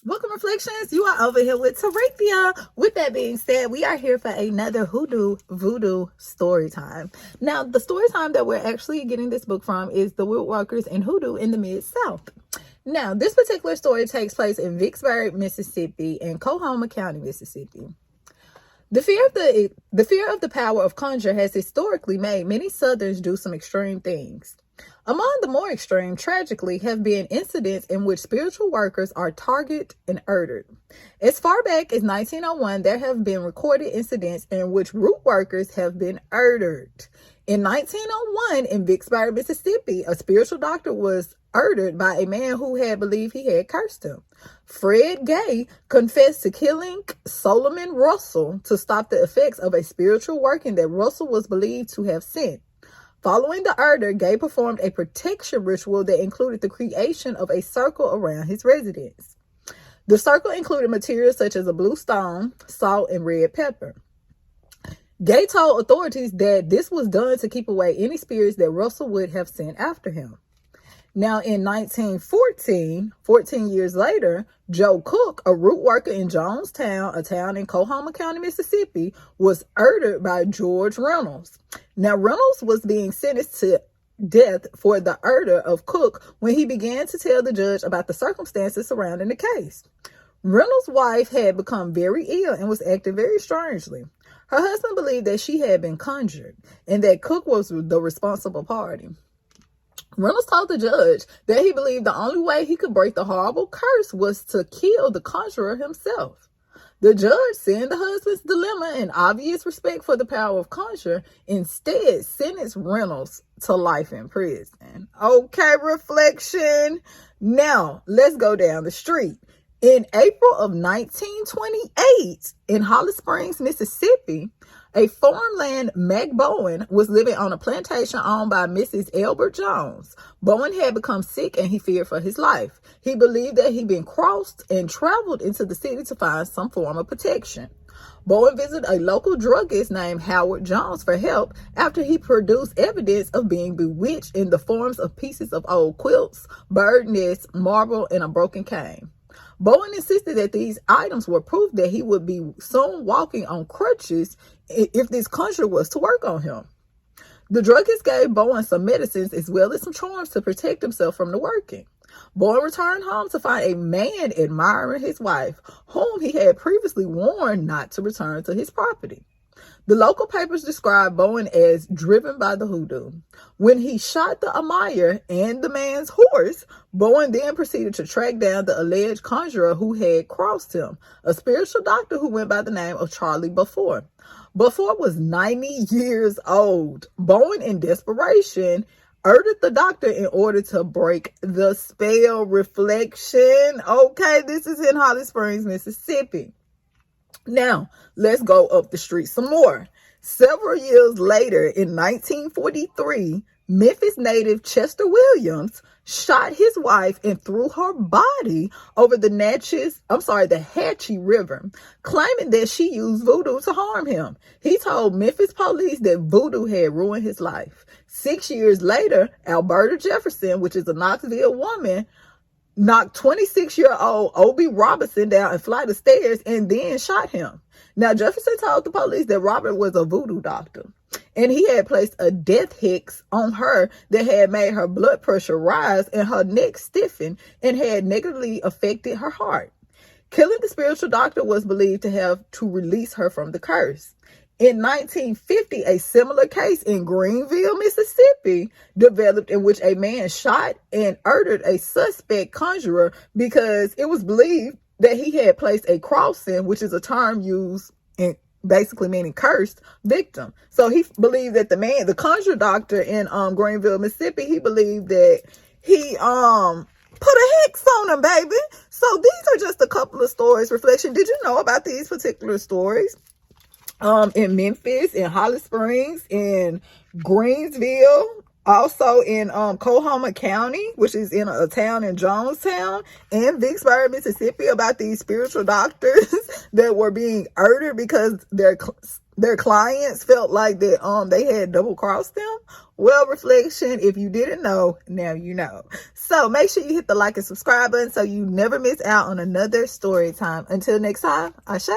Welcome, Reflections. You are over here with Tarathia. With that being said, we are here for another Hoodoo Voodoo story time. Now, the story time that we're actually getting this book from is The Woodworkers and Hoodoo in the Mid-South. Now, this particular story takes place in Vicksburg, Mississippi, and Coahoma County, Mississippi. The fear of the power of conjure has historically made many Southerns do some extreme things. Among the more extreme, tragically, have been incidents in which spiritual workers are targeted and murdered. As far back as 1901, there have been recorded incidents in which root workers have been murdered. In 1901, in Vicksburg, Mississippi, a spiritual doctor was murdered by a man who had believed he had cursed him. Fred Gay confessed to killing Solomon Russell to stop the effects of a spiritual working that Russell was believed to have sent. Following the murder, Gay performed a protection ritual that included the creation of a circle around his residence. The circle included materials such as a blue stone, salt, and red pepper. Gay told authorities that this was done to keep away any spirits that Russell would have sent after him. Now, in 1914, 14 years later, Joe Cook, a root worker in Jonestown, a town in Coahoma County, Mississippi, was murdered by George Reynolds. Now, Reynolds was being sentenced to death for the murder of Cook when he began to tell the judge about the circumstances surrounding the case. Reynolds' wife had become very ill and was acting very strangely. Her husband believed that she had been conjured and that Cook was the responsible party. Reynolds told the judge that he believed the only way he could break the horrible curse was to kill the conjurer himself. The judge, seeing the husband's dilemma and obvious respect for the power of conjure, instead sentenced Reynolds to life in prison. Okay, reflection. Now, let's go down the street. In April of 1928, in Holly Springs, Mississippi, a farmland Mac Bowen was living on a plantation owned by Mrs. Elbert Jones. Bowen had become sick and he feared for his life. He believed that he'd been crossed and traveled into the city to find some form of protection. Bowen visited a local druggist named Howard Jones for help after he produced evidence of being bewitched in the forms of pieces of old quilts, bird nests, marble, and a broken cane. Bowen insisted that these items were proof that he would be soon walking on crutches if this conjure was to work on him. The druggist gave Bowen some medicines as well as some charms to protect himself from the working. Bowen returned home to find a man admiring his wife, whom he had previously warned not to return to his property. The local papers described Bowen as driven by the hoodoo. When he shot the Amaya and the man's horse, Bowen then proceeded to track down the alleged conjurer who had crossed him, a spiritual doctor who went by the name of Charlie Beaufort. Beaufort was 90 years old. Bowen, in desperation, murdered the doctor in order to break the spell. Reflection. Okay, this is in Holly Springs, Mississippi. Now, let's go up the street some more. Several years later, in 1943, Memphis native Chester Williams shot his wife and threw her body over the Hatchie River, claiming that she used voodoo to harm him. He told Memphis police that voodoo had ruined his life. 6 years later, Alberta Jefferson, which is a Knoxville woman, knocked 26-year-old Obie Robertson down a flight of stairs and then shot him. Now, Jefferson told the police that Robert was a voodoo doctor, and he had placed a death hex on her that had made her blood pressure rise and her neck stiffen and had negatively affected her heart. Killing the spiritual doctor was believed to have to release her from the curse. In 1950, a similar case in Greenville, Mississippi, developed in which a man shot and murdered a suspect conjurer because it was believed that he had placed a crossing, which is a term used in basically meaning cursed, victim. So he believed that the conjure doctor in Greenville, Mississippi, he believed that he put a hex on him, baby. So these are just a couple of stories. Reflection. Did you know about these particular stories? In Memphis, in Holly Springs, in Greensville, also in Coahoma County, which is in a town in Jonestown, and Vicksburg, Mississippi, about these spiritual doctors that were being murdered because their their clients felt like that they had double crossed them. Well, reflection, if you didn't know, now you know. So make sure you hit the like and subscribe button so you never miss out on another story time. Until next time, Ashe.